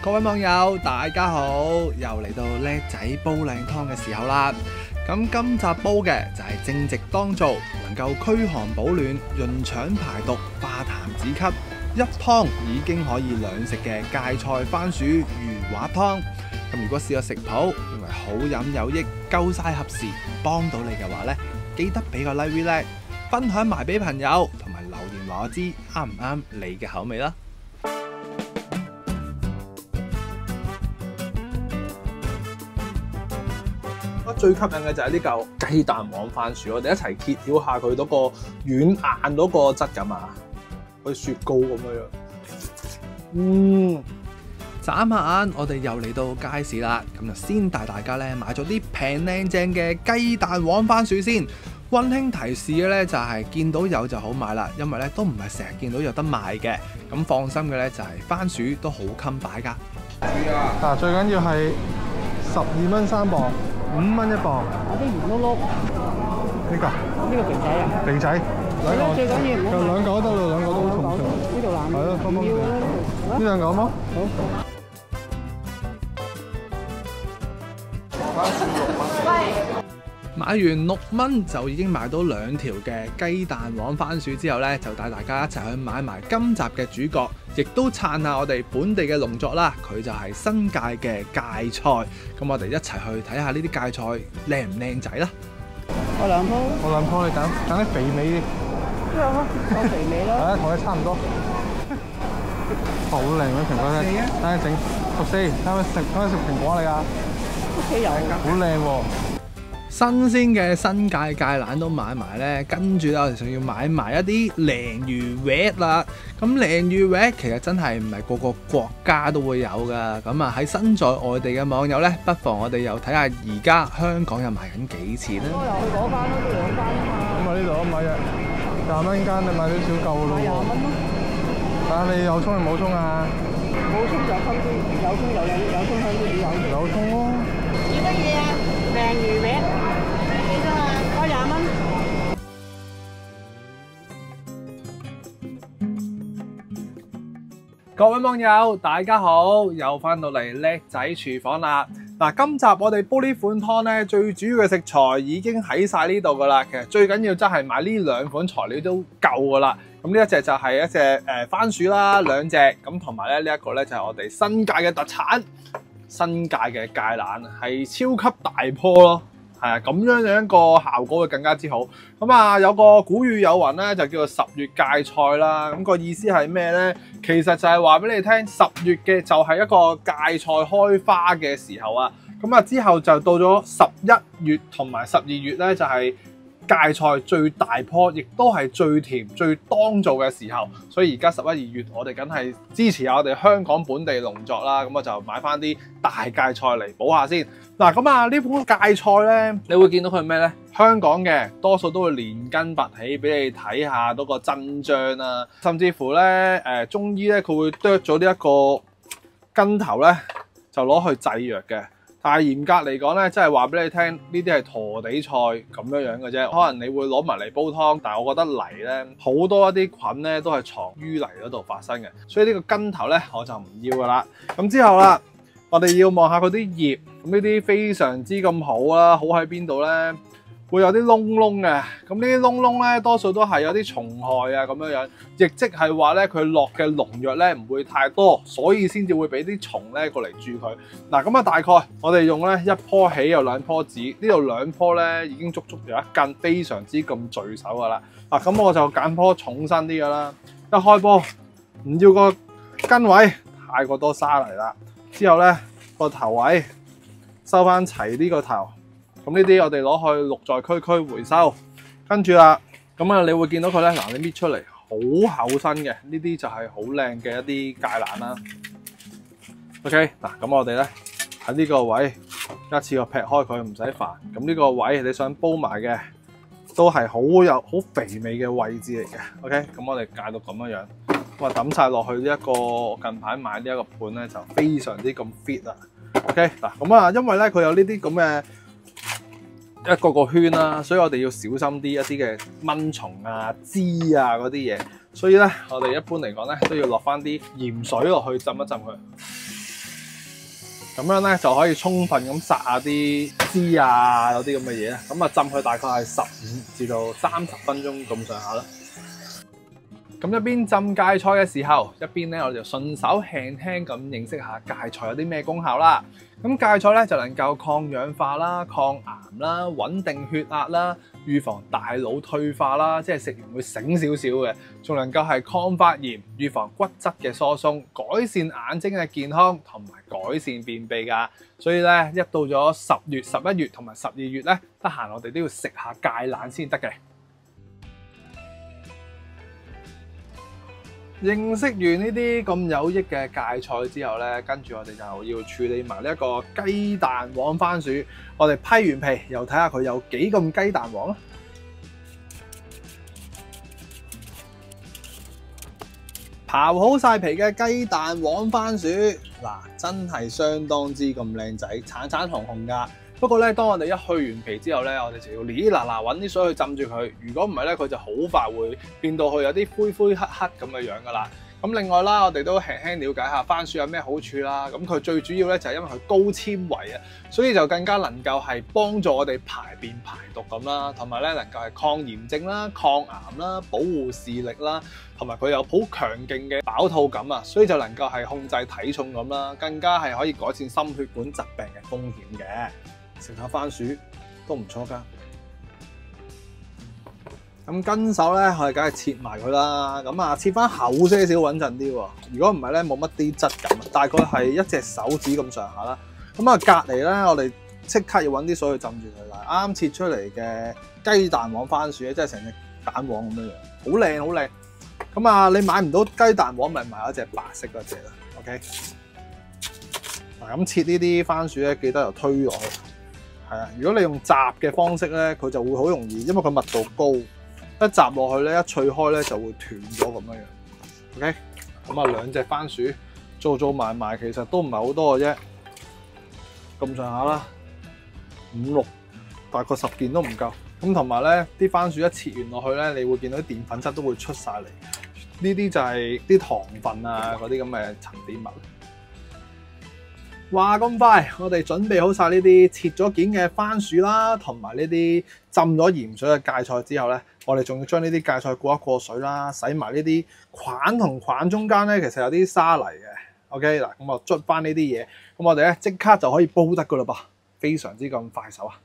各位網友，大家好，又嚟到叻仔煲靚湯嘅時候啦。咁今集煲嘅就係正值當造，能夠驅寒保暖、潤腸排毒、化痰止咳，一湯已經可以兩食嘅芥菜番薯魚滑湯。咁如果試過食譜，認為好飲有益、夠晒合時，幫到你嘅話呢，記得俾個 like 叻，分享埋俾朋友，同埋留言話我知啱唔啱你嘅口味啦。最吸引嘅就係呢嚿雞蛋黃番薯，我哋一齊揭曉下佢嗰個軟硬嗰個質感啊，好似雪糕咁樣。眨下眼，我哋又嚟到街市啦，咁就先帶大家咧買咗啲平靚正嘅雞蛋黃番薯先。溫馨提示嘅咧就係見到有就好買啦，因為咧都唔係成日見到有得賣嘅。咁放心嘅咧就係番薯都好襟擺㗎。嗱，最緊要係12蚊3磅。5蚊1磅，有啲圓碌碌，呢個肥仔啊，肥仔，兩個，最緊要唔好就兩個都得咯，兩個都好重。呢度爛，係咯，方方便面。呢兩個好冇？好。買完6蚊就已經買到2條嘅雞蛋黃番薯之後呢，就帶大家一齊去買埋今集嘅主角，亦都撐下我哋本地嘅農作啦。佢就係新界嘅芥菜，咁我哋一齊去睇下呢啲芥菜靚唔靚仔啦。我兩棵，你揀啲肥美啲。呢兩棵我肥美咯。係啊，同你差唔多。好靚嘅蘋果咧，等下整14，睇下食蘋果嚟啊！屋企有。好靚喎！新鮮嘅新界芥蘭都買埋呢，跟住咧我哋仲要買埋一啲鯪魚滑啦。咁鯪魚滑其實真係唔係個個國家都會有㗎。咁啊喺身在外地嘅網友呢，不妨我哋又睇下而家香港又賣緊幾錢啦。我又去嗰間咯，呢兩間啊嘛。咁啊呢度啊買20蚊間，你買少少夠咯喎。20蚊咯。睇下你有葱定冇葱啊？冇葱就襟啲，有葱就靚啲，有葱香啲，有葱咯。要乜嘢啊？鯪魚滑。幾多啊？我20蚊。各位網友，大家好，又翻到嚟叻仔廚房啦。嗱，今集我哋煲呢款湯咧，最主要嘅食材已經喺晒呢度噶啦。其實最緊要真係買呢2款材料都夠噶啦。咁呢一隻就係一隻番薯啦，2隻咁，同埋咧呢一個咧就係我哋新界嘅特產，新界嘅芥蘭係超級大棵咯。係啊，咁樣一個效果會更加之好。咁啊，有個古語有云咧，就叫做10月芥菜啦。咁個意思係咩咧？其實就係話俾你聽，10月嘅就係一個芥菜開花嘅時候啊。咁啊，之後就到咗11月同埋12月咧，就係芥菜最大棵，亦都係最甜、最當造嘅時候。所以而家11、2月，我哋梗係支持下我哋香港本地農作啦。咁我就買翻啲大芥菜嚟補下先。嗱，咁啊，呢款芥菜咧，你會見到佢係咩咧？香港嘅多數都會連根拔起俾你睇下嗰個真章啦，甚至乎咧中醫咧佢會剁咗呢一個根頭咧，就攞去製藥嘅。但係嚴格嚟講咧，即係話俾你聽，呢啲係陀地菜咁樣嘅啫。可能你會攞埋嚟煲湯，但係我覺得泥咧好多一啲菌咧都係藏於泥嗰度發生嘅，所以呢個根頭咧我就唔要噶啦。咁之後啦，我哋要望下嗰啲葉，咁呢啲非常之咁好啦，好喺邊度咧？會有啲窿窿嘅，咁呢啲窿窿咧多數都係有啲蟲害啊咁樣樣，亦即係話咧佢落嘅農藥咧唔會太多，所以先至會俾啲蟲咧過嚟蛀佢。嗱，咁啊大概我哋用咧1棵起有2棵子，呢度2棵咧已經足足有1根，非常之咁聚手噶啦。嗱，咁我就揀棵重身啲噶啦，一開波唔要個根位太過多沙泥啦，之後咧個頭位收翻齊呢個頭。咁呢啲我哋攞去綠在區區回收，跟住啦，咁啊你會見到佢咧，嗱你搣出嚟好厚身嘅，呢啲就係好靚嘅一啲芥蘭啦。OK， 嗱咁我哋咧喺呢個位一次過劈開佢，唔使煩。咁呢個位你想煲埋嘅，都係好肥美嘅位置嚟嘅。OK， 咁我哋戒到咁樣樣，咁啊抌晒落去呢一個近排買呢一個盤咧，就非常之咁 fit 啦。OK， 嗱咁啊，因為咧佢有呢啲咁嘅一個圈啦，所以我哋要小心啲一啲嘅蚊蟲啊、枝啊嗰啲嘢，所以咧我哋一般嚟講咧都要落翻啲鹽水落去浸一浸佢。咁樣咧就可以充分咁殺下啲枝啊，有啲咁嘅嘢咧。咁啊浸佢大概係15至到30分鐘咁上下啦。咁一邊浸芥菜嘅時候，一邊咧我哋就順手輕輕咁認識下芥菜有啲咩功效啦。咁芥菜咧就能夠抗氧化啦、抗癌啦、穩定血壓啦、預防大腦退化啦，即係食完會醒少少嘅，仲能夠係抗發炎、預防骨質嘅疏鬆、改善眼睛嘅健康同埋改善便秘㗎。所以咧一到咗10月、11月同埋12月咧，得閒我哋都要食下芥蘭先得嘅。認識完呢啲咁有益嘅芥菜之後咧，跟住我哋就要處理埋呢一個雞蛋黃番薯。我哋批完皮，又睇下佢有幾咁雞蛋黃啦。刨好晒皮嘅雞蛋黃番薯，嗱真係相當之咁靚仔，橙橙紅紅㗎。不過咧，當我哋一去完皮之後咧，我哋就要嗱揾啲水去浸住佢。如果唔係咧，佢就好快會變到去有啲灰灰黑黑咁嘅樣噶啦。咁另外啦，我哋都輕輕了解下番薯有咩好處啦。咁佢最主要咧就係因為佢高纖維啊，所以就更加能夠係幫助我哋排便排毒咁啦，同埋咧能夠係抗炎症啦、抗癌啦、保護視力啦，同埋佢有好強勁嘅飽肚感啊，所以就能夠係控制體重咁啦，更加係可以改善心血管疾病嘅風險嘅。食下番薯都唔錯㗎。咁跟手咧，我哋梗係切埋佢啦。咁啊，切翻厚些少穩陣啲喎。如果唔係咧，冇乜啲質感，大概係一隻手指咁上下啦。咁啊，隔離咧，我哋即刻要揾啲水去浸住佢啦。啱切出嚟嘅雞蛋黃番薯咧，即係成隻蛋黃咁樣樣，好靚好靚。咁啊，你買唔到雞蛋黃，咪買一隻白色嗰隻啦。OK。嗱，咁切呢啲番薯咧，記得又推落去。係啊，如果你用閘嘅方式咧，佢就會好容易，因為佢密度高，一閘落去咧，一脆開咧就會斷咗咁樣樣。OK，咁啊兩隻番薯做埋埋，其實都唔係好多嘅啫，咁上下啦，5、6，大概10件都唔夠。咁同埋咧，啲番薯一切完落去咧，你會見到啲澱粉質都會出晒嚟。呢啲就係啲糖分啊，嗰啲咁嘅沉澱物。話咁快，我哋準備好晒呢啲切咗件嘅番薯啦，同埋呢啲浸咗鹽水嘅芥菜之後咧，我哋仲要將呢啲芥菜過一過水啦，洗埋呢啲菌同菌中間咧，其實有啲沙泥嘅。OK 嗱，咁我捽翻呢啲嘢，咁我哋咧即刻就可以煲得噶啦噃，非常之咁快手啊！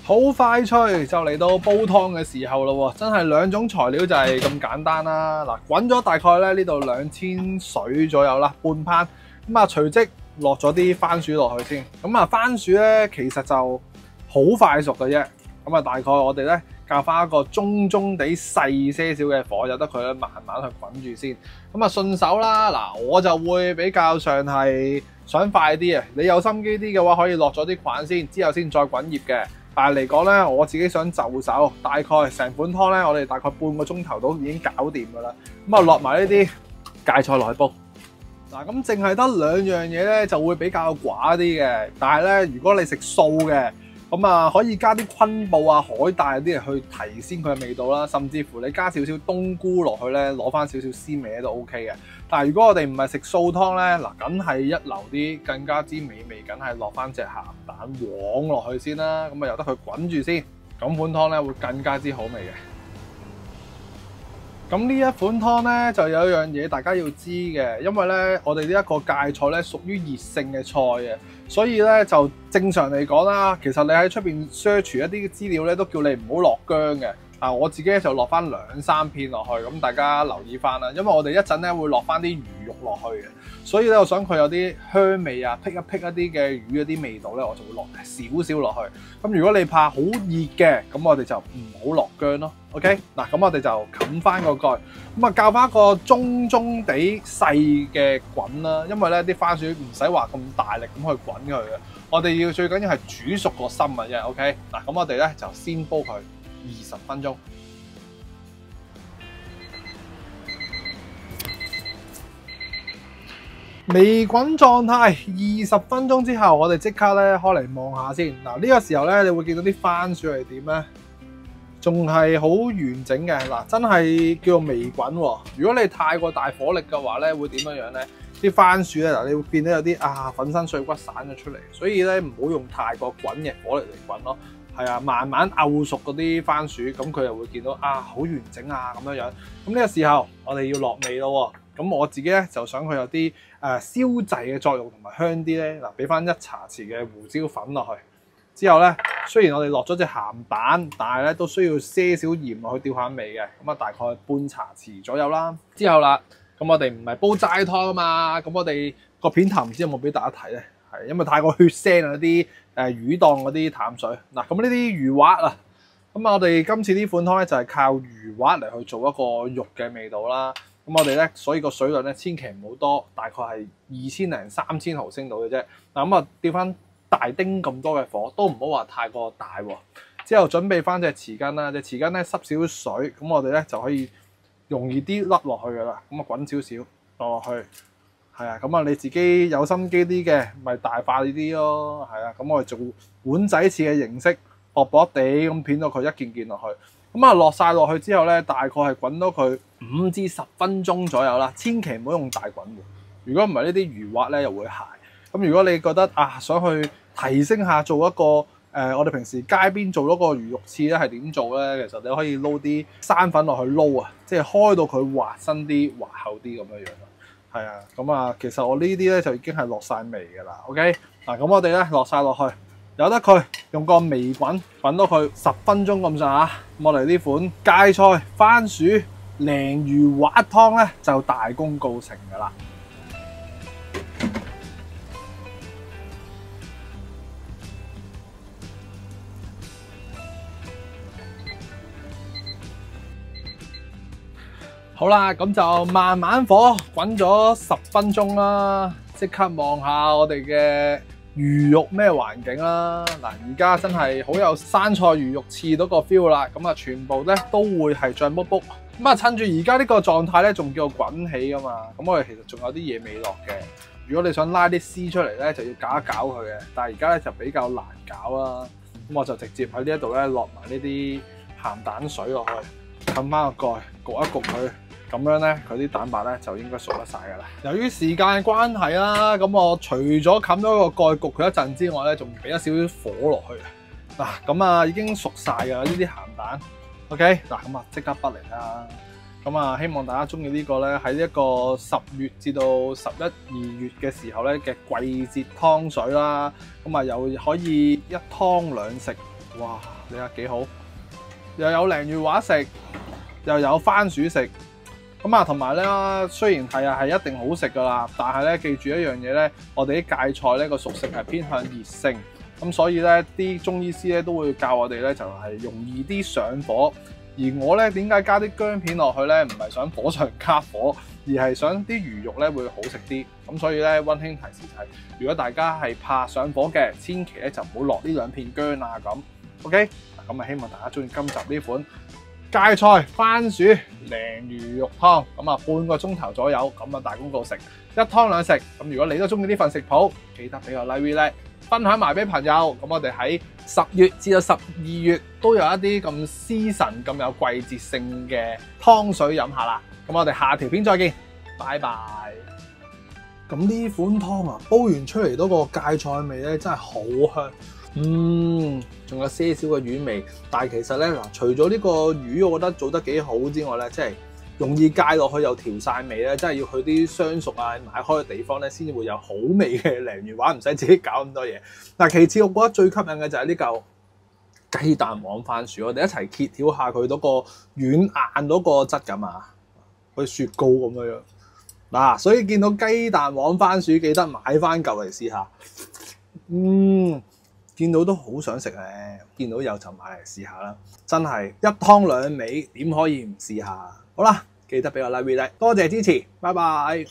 好快脆就嚟到煲湯嘅時候咯喎，真係兩種材料就係咁簡單啦。嗱，滾咗大概咧呢度2000水左右啦，半烹咁啊，隨即落咗啲番薯落去先。咁啊，番薯咧其實就好快熟嘅啫。咁啊，大概我哋咧較翻一個中地細些少嘅火，由得佢咧慢慢去滾住先。咁啊，順手啦，嗱，我就會比較上係想快啲啊。你有心機啲嘅話，可以落咗啲菌先，之後先再滾葉嘅。但係嚟講咧，我自己想就手，大概成款湯咧，我哋大概半個鐘頭都已經搞掂㗎啦。咁啊，落埋呢啲芥菜落去煲。嗱，咁淨係得兩樣嘢咧，就會比較寡啲嘅。但係咧，如果你食素嘅，咁啊可以加啲昆布啊、海帶啲嚟去提鮮佢嘅味道啦。甚至乎你加少少冬菇落去咧，攞翻少少鮮味都 OK 嘅。但係如果我哋唔係食素湯咧，嗱，梗係一流啲，更加之美味，梗係落翻隻鹹蛋黃落去先啦。咁啊由得佢滾住先，咁款湯咧會更加之好味嘅。咁呢一款湯咧就有一樣嘢大家要知嘅，因為咧我哋呢一個芥菜咧屬於熱性嘅菜嘅，所以咧就正常嚟講啦，其實你喺出邊 search 一啲資料咧都叫你唔好落薑嘅。我自己咧就落翻2-3片落去，咁大家留意翻啦，因為我哋一陣咧會落翻啲魚肉落去嘅，所以咧我想佢有啲香味啊，辟一啲嘅魚嗰啲味道咧，我就會落少少落去。咁如果你怕好熱嘅，咁我哋就唔好落薑咯。OK， 嗱，咁我哋就冚翻個蓋，咁啊較翻一個中地細嘅滾啦，因為咧啲番薯唔使話咁大力咁去滾佢嘅，我哋要最緊要係煮熟個心啊啫。OK，嗱，咁我哋咧就先煲佢20分鐘。微滾狀態20分鐘之後，我哋即刻咧開嚟望下先。嗱，呢個時候咧，你會見到啲番薯係點咧？仲係好完整嘅。嗱，真係叫做微滾喎。如果你太過大火力嘅話咧，會點樣樣咧？啲番薯咧嗱，你會見到有啲粉身碎骨散咗出嚟，所以咧唔好用太過滾嘅火嚟滾咯。係啊，慢慢漚熟嗰啲番薯，咁佢又會見到好完整咁樣樣。咁呢個時候我哋要落味咯。咁我自己咧就想佢有啲消滯嘅作用同埋香啲咧，嗱俾翻1茶匙嘅胡椒粉落去。之後咧，雖然我哋落咗隻鹹蛋，但係咧都需要些少鹽落去調下味嘅。咁大概半茶匙左右啦。之後啦，咁我哋唔係煲齋湯啊嘛，咁我哋個片頭唔知有冇俾大家睇咧？係因為太過血腥啊啲魚檔嗰啲淡水嗱，咁呢啲魚滑啊，咁我哋今次呢款湯咧就係靠魚滑嚟去做一個肉嘅味道啦。咁我哋咧，所以個水量咧千祈唔好多，大概係2000零3000毫升度嘅啫。嗱咁調翻大丁咁多嘅火，都唔好話太過大喎。之後準備翻隻匙羹啦，隻匙羹咧濕少水，咁我哋咧就可以容易啲甩落去噶啦。咁滾少少落去。係啊，咁你自己有心機啲嘅，咪大化呢啲咯。係啊，咁我哋做碗仔翅嘅形式，薄薄地咁片到佢一件件落去。咁落晒落去之後咧，大概係滾到佢5至10分鐘左右啦。千祈唔好用大滾喎，如果唔係呢啲魚滑咧又會鞋。咁如果你覺得想去提升下做一個我哋平時街邊做嗰個魚肉翅咧係點做咧？其實你可以撈啲生粉落去撈啊，即係開到佢滑身啲、滑厚啲咁樣樣咯。係啊，咁其實我呢啲咧就已經係落晒味㗎啦。OK，嗱咁我哋咧落晒落去，由得佢用個微滾滾到佢10分鐘咁上下。咁我哋呢款芥菜番薯鯪魚滑湯咧就大功告成㗎啦。好啦，咁就慢慢火滾咗10分鐘啦，即刻望下我哋嘅魚肉咩環境啦。嗱，而家真係好有生菜魚肉翅嗰個 feel 啦。咁全部咧都會係脹卜卜。咁趁住而家呢個狀態咧，仲叫做滾起噶嘛。咁我哋其實仲有啲嘢未落嘅。如果你想拉啲絲出嚟咧，就要搞一搞佢嘅。但係而家咧就比較難搞啦。咁我就直接喺呢一度咧落埋呢啲鹹蛋水落去，冚翻個蓋，焗一焗佢。咁樣咧，佢啲蛋白咧就應該熟得晒㗎啦。由於時間關係啦，咁我除咗冚咗個蓋焗佢一陣之外咧，仲俾咗少少火落去。嗱，咁已經熟晒㗎啦呢啲鹹蛋。OK，嗱咁即刻畢嚟啦。咁希望大家中意呢個咧喺一個10月至到11、2月嘅時候咧嘅季節湯水啦。咁又可以一湯兩食，哇！你睇幾好，又有鯪魚滑食，又有番薯食。同埋咧，雖然係一定好食噶啦，但係咧記住一樣嘢咧，我哋啲芥菜咧個熟食係偏向熱性，咁所以咧啲中醫師咧都會教我哋咧就係容易啲上火。而我咧點解加啲薑片落去咧？唔係想火上加火，而係想啲魚肉咧會好食啲。咁所以咧溫馨提示就係，如果大家係怕上火嘅，千祈咧就唔好落呢2片薑啊咁。OK，咁希望大家中意今集呢款芥菜番薯鯪魚肉湯，半個鐘頭左右，大功告成，一湯兩食。咁如果你都中意呢份食譜，記得俾個 like，分享埋俾朋友。咁我哋喺10月至到12月都有一啲咁season咁有季節性嘅湯水飲下啦。咁我哋下條片再見，拜拜。咁呢款湯煲完出嚟嗰個芥菜味咧，真係好香。仲有些少嘅魚味，但係其實咧除咗呢個魚我覺得做得幾好之外咧，即係容易戒落去又調晒味咧，真係要去啲相熟買開嘅地方咧，先至會有好味嘅鯪魚滑，唔使自己搞咁多嘢。但係其次，我覺得最吸引嘅就係呢嚿雞蛋黃番薯，我哋一齊揭曉下佢嗰個軟硬嗰個質感啊，好似雪糕咁樣嗱。所以見到雞蛋黃番薯，記得買翻嚿嚟試下。見到都好想食咧，見到有就買嚟試下啦，真係一湯兩味，點可以唔試下？好啦，記得俾個 like，多謝支持，拜拜。